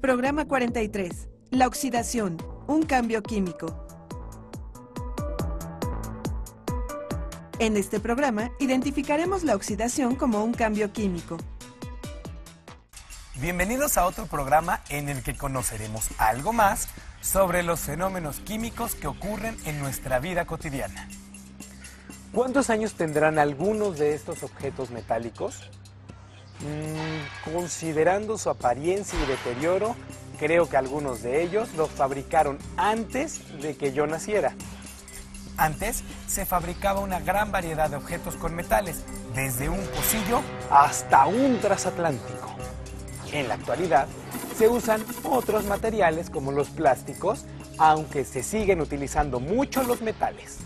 Programa 43. La oxidación, un cambio químico. En este programa identificaremos la oxidación como un cambio químico. Bienvenidos a otro programa en el que conoceremos algo más sobre los fenómenos químicos que ocurren en nuestra vida cotidiana. ¿Cuántos años tendrán algunos de estos objetos metálicos? Considerando su apariencia y deterioro, creo que algunos de ellos los fabricaron antes de que yo naciera. Antes se fabricaba una gran variedad de objetos con metales, desde un pocillo hasta un transatlántico. En la actualidad se usan otros materiales como los plásticos, aunque se siguen utilizando mucho los metales.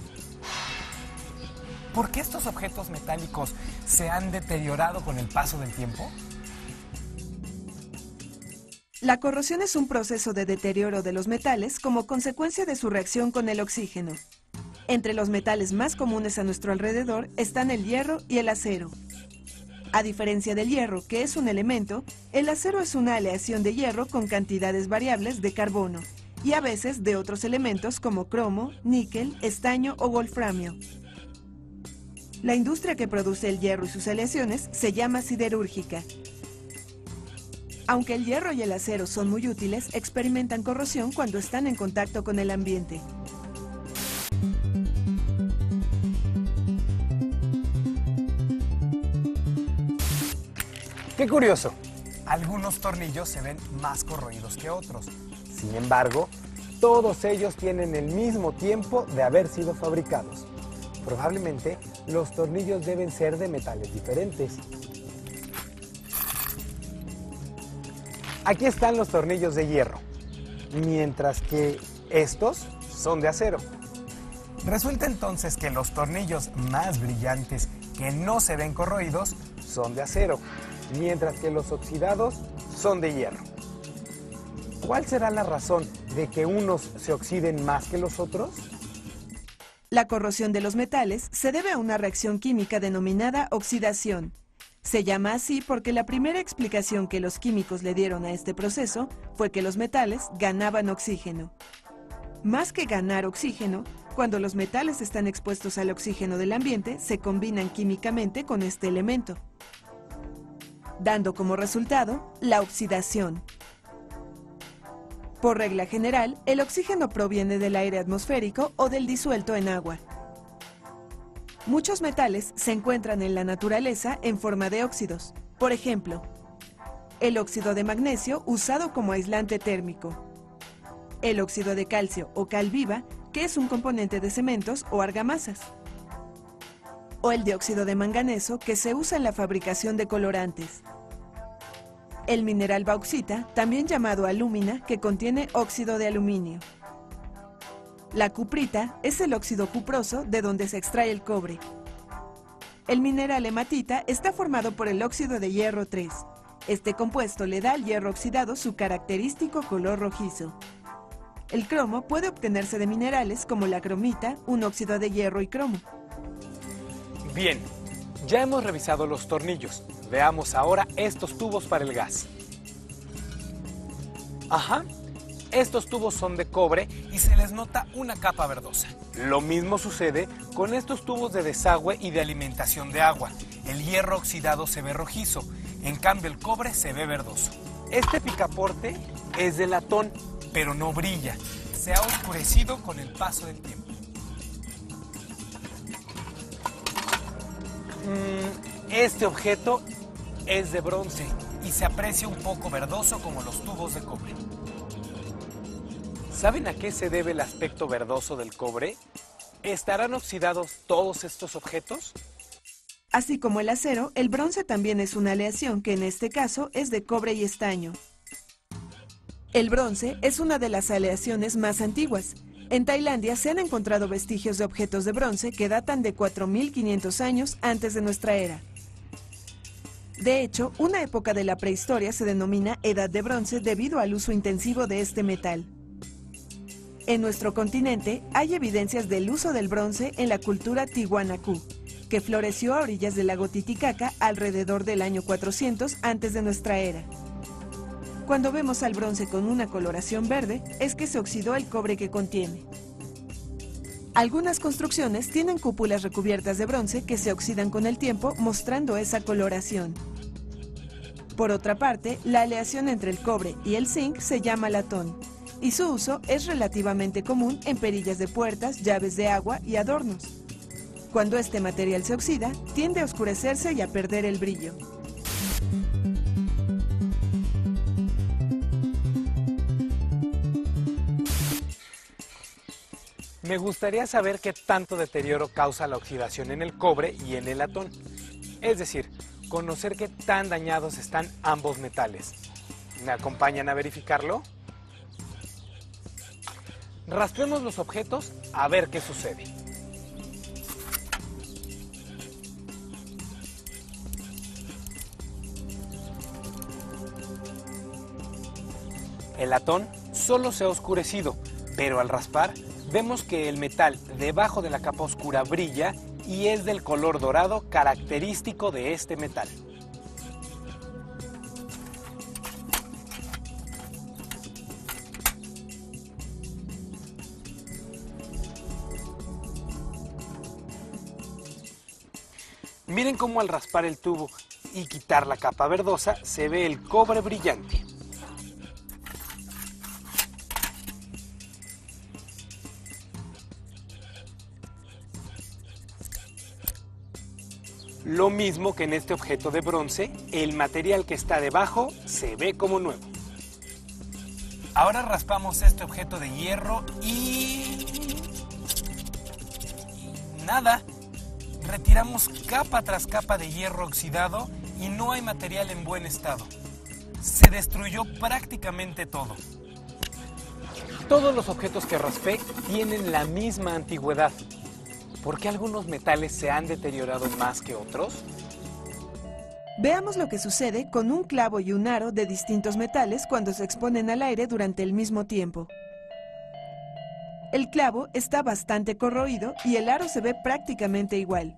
¿Por qué estos objetos metálicos se han deteriorado con el paso del tiempo? La corrosión es un proceso de deterioro de los metales como consecuencia de su reacción con el oxígeno. Entre los metales más comunes a nuestro alrededor están el hierro y el acero. A diferencia del hierro, que es un elemento, el acero es una aleación de hierro con cantidades variables de carbono y a veces de otros elementos como cromo, níquel, estaño o wolframio. La industria que produce el hierro y sus aleaciones se llama siderúrgica. Aunque el hierro y el acero son muy útiles, experimentan corrosión cuando están en contacto con el ambiente. ¡Qué curioso! Algunos tornillos se ven más corroídos que otros. Sin embargo, todos ellos tienen el mismo tiempo de haber sido fabricados. Probablemente los tornillos deben ser de metales diferentes. Aquí están los tornillos de hierro, mientras que estos son de acero. Resulta entonces que los tornillos más brillantes que no se ven corroídos Son de acero, mientras que los oxidados son de hierro. ¿Cuál será la razón de que unos se oxiden más que los otros? La corrosión de los metales se debe a una reacción química denominada oxidación. Se llama así porque la primera explicación que los químicos le dieron a este proceso fue que los metales ganaban oxígeno. Más que ganar oxígeno, cuando los metales están expuestos al oxígeno del ambiente, se combinan químicamente con este elemento, dando como resultado la oxidación. Por regla general, el oxígeno proviene del aire atmosférico o del disuelto en agua. Muchos metales se encuentran en la naturaleza en forma de óxidos. Por ejemplo, el óxido de magnesio usado como aislante térmico, el óxido de calcio o cal viva, que es un componente de cementos o argamasas, o el dióxido de manganeso, que se usa en la fabricación de colorantes. El mineral bauxita, también llamado alúmina, que contiene óxido de aluminio. La cuprita es el óxido cuproso de donde se extrae el cobre. El mineral hematita está formado por el óxido de hierro 3. Este compuesto le da al hierro oxidado su característico color rojizo. El cromo puede obtenerse de minerales como la cromita, un óxido de hierro y cromo. Bien, ya hemos revisado los tornillos. Veamos ahora estos tubos para el gas. Ajá, estos tubos son de cobre y se les nota una capa verdosa. Lo mismo sucede con estos tubos de desagüe Y de alimentación de agua. El hierro oxidado se ve rojizo, en cambio el cobre se ve verdoso. Este picaporte es de latón, Pero no brilla, se ha oscurecido con el paso del tiempo. Este objeto es de bronce. Y se aprecia un poco verdoso como los tubos de cobre. ¿Saben a qué se debe el aspecto verdoso del cobre? ¿Estarán oxidados todos estos objetos? Así como el acero, el bronce también es una aleación que en este caso es de cobre y estaño. El bronce es una de las aleaciones más antiguas. En Tailandia se han encontrado vestigios de objetos de bronce que datan de 4.500 años antes de nuestra era. De hecho, una época de la prehistoria se denomina Edad de Bronce debido al uso intensivo de este metal. En nuestro continente hay evidencias del uso del bronce en la cultura Tiwanaku, que floreció a orillas del lago Titicaca alrededor del año 400 antes de nuestra era. Cuando vemos al bronce con una coloración verde, es que se oxidó el cobre que contiene. Algunas construcciones tienen cúpulas recubiertas de bronce que se oxidan con el tiempo, mostrando esa coloración. Por otra parte, la aleación entre el cobre y el zinc se llama latón, y su uso es relativamente común en perillas de puertas, llaves de agua y adornos. Cuando este material se oxida, tiende a oscurecerse y a perder el brillo. Me gustaría saber qué tanto deterioro causa la oxidación en el cobre y en el latón. Es decir, conocer qué tan dañados están ambos metales. ¿Me acompañan a verificarlo? Raspemos los objetos a ver qué sucede. El latón solo se ha oscurecido, pero al raspar vemos que el metal debajo de la capa oscura brilla y es del color dorado característico de este metal. Miren cómo al raspar el tubo y quitar la capa verdosa se ve el cobre brillante. Lo mismo que en este objeto de bronce, el material que está debajo se ve como nuevo. Ahora raspamos este objeto de hierro y nada. Retiramos capa tras capa de hierro oxidado y no hay material en buen estado. Se destruyó prácticamente todo. Todos los objetos que raspé tienen la misma antigüedad. ¿Por qué algunos metales se han deteriorado más que otros? Veamos lo que sucede con un clavo y un aro de distintos metales cuando se exponen al aire durante el mismo tiempo. El clavo está bastante corroído y el aro se ve prácticamente igual.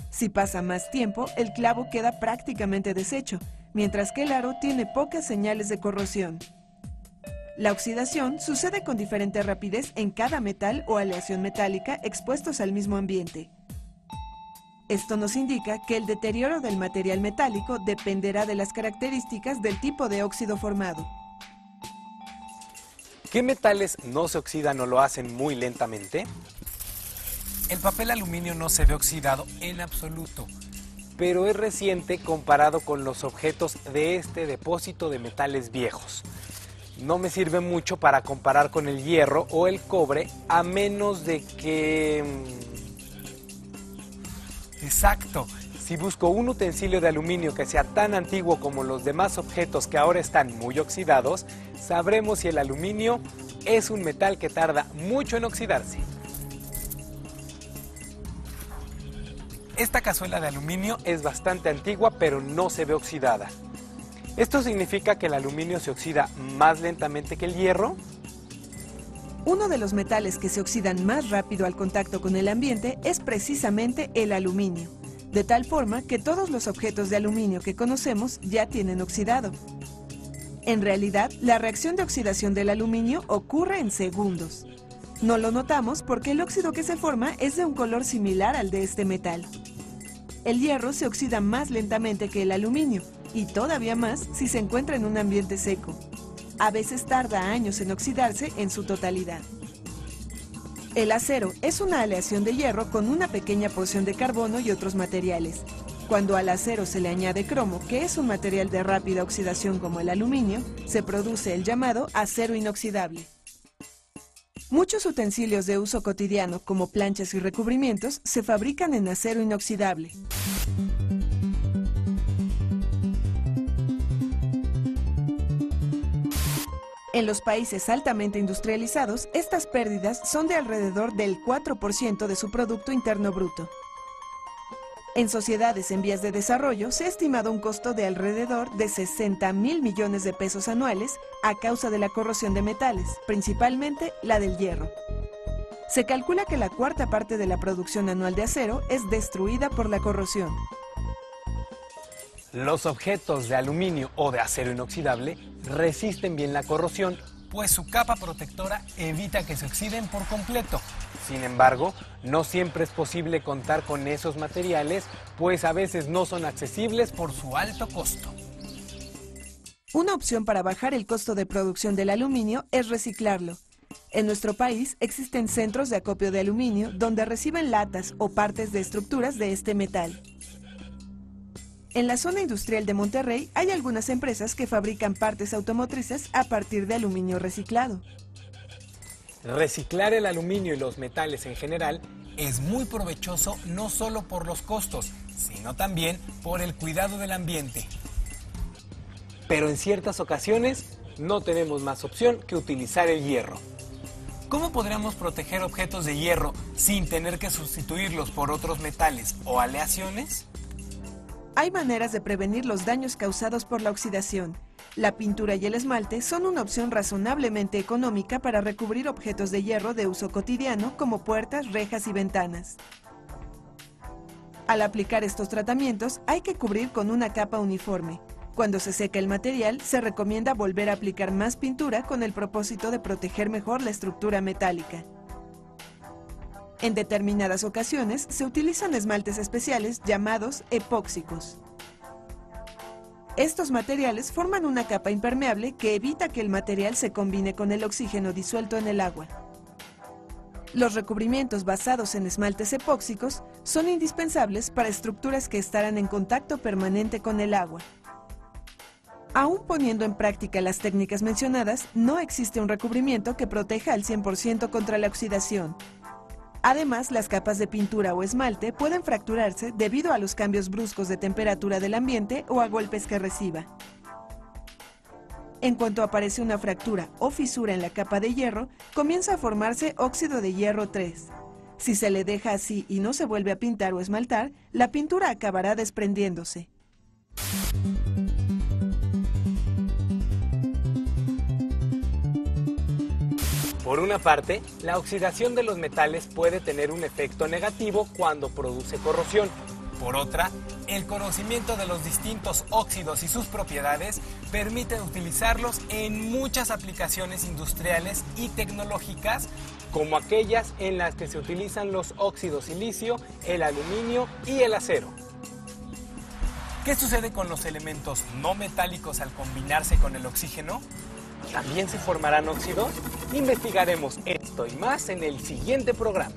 Si pasa más tiempo, el clavo queda prácticamente deshecho, mientras que el aro tiene pocas señales de corrosión. La oxidación sucede con diferente rapidez en cada metal o aleación metálica expuestos al mismo ambiente. Esto nos indica que el deterioro del material metálico dependerá de las características del tipo de óxido formado. ¿Qué metales no se oxidan o lo hacen muy lentamente? El papel aluminio no se ve oxidado en absoluto. Pero es reciente comparado con los objetos de este depósito de metales viejos. No me sirve mucho para comparar con el hierro o el cobre, a menos de que... Exacto. Si busco un utensilio de aluminio que sea tan antiguo como los demás objetos que ahora están muy oxidados, sabremos si el aluminio es un metal que tarda mucho en oxidarse. Esta cazuela de aluminio Es bastante antigua, pero no se ve oxidada. ¿Esto significa que el aluminio se oxida más lentamente que el hierro? Uno de los metales que se oxidan más rápido al contacto con el ambiente es precisamente el aluminio, de tal forma que todos los objetos de aluminio que conocemos ya tienen oxidado. En realidad, la reacción de oxidación del aluminio ocurre en segundos. No lo notamos porque el óxido que se forma es de un color similar al de este metal. El hierro se oxida más lentamente que el aluminio, y todavía más si se encuentra en un ambiente seco. A veces tarda años en oxidarse en su totalidad. El acero es una aleación de hierro con una pequeña porción de carbono y otros materiales. Cuando al acero se le añade cromo, que es un material de rápida oxidación como el aluminio, se produce el llamado acero inoxidable. Muchos utensilios de uso cotidiano, como planchas y recubrimientos, se fabrican en acero inoxidable. En los países altamente industrializados, estas pérdidas son de alrededor del 4% de su Producto Interno Bruto. En sociedades en vías de desarrollo, se ha estimado un costo de alrededor de 60.000 millones de pesos anuales a causa de la corrosión de metales, principalmente la del hierro. Se calcula que la cuarta parte de la producción anual de acero es destruida por la corrosión. Los objetos de aluminio o de acero inoxidable resisten bien la corrosión, pues su capa protectora evita que se oxiden por completo. sin embargo, no siempre es posible contar con esos materiales, pues a veces no son accesibles Por su alto costo. Una opción para bajar el costo de producción del aluminio es reciclarlo. En nuestro país existen centros de acopio de aluminio donde reciben latas o partes de estructuras de este metal. En la zona industrial de Monterrey hay algunas empresas que fabrican partes automotrices a partir de aluminio reciclado. Reciclar el aluminio y los metales en general Es muy provechoso no solo por los costos, sino también por el cuidado del ambiente. pero en ciertas ocasiones no tenemos más opción que utilizar el hierro. ¿Cómo podríamos proteger objetos de hierro sin tener que sustituirlos por otros metales o aleaciones? Hay maneras de prevenir los daños causados por la oxidación. La pintura y el esmalte son una opción razonablemente económica para recubrir objetos de hierro de uso cotidiano como puertas, rejas y ventanas. Al aplicar estos tratamientos hay que cubrir con una capa uniforme. Cuando se seca el material, se recomienda volver a aplicar más pintura con el propósito de proteger mejor la estructura metálica. En determinadas ocasiones se utilizan esmaltes especiales llamados epóxicos. Estos materiales forman una capa impermeable que evita que el material se combine con el oxígeno disuelto en el agua. Los recubrimientos basados en esmaltes epóxicos son indispensables para estructuras que estarán en contacto permanente con el agua. Aún poniendo en práctica las técnicas mencionadas, no existe un recubrimiento que proteja al 100% contra la oxidación. Además, las capas de pintura o esmalte pueden fracturarse debido a los cambios bruscos de temperatura del ambiente o a golpes que reciba. En cuanto aparece una fractura o fisura en la capa de hierro, comienza a formarse óxido de hierro 3. Si se le deja así y no se vuelve a pintar o esmaltar, la pintura acabará desprendiéndose. Por una parte, la oxidación de los metales puede tener un efecto negativo cuando produce corrosión. Por otra, el conocimiento de los distintos óxidos y sus propiedades permite utilizarlos en muchas aplicaciones industriales y tecnológicas, como aquellas en las que se utilizan los óxidos silicio, el aluminio y el acero. ¿Qué sucede con los elementos no metálicos al combinarse con el oxígeno? ¿También se formarán óxidos? Investigaremos esto y más en el siguiente programa.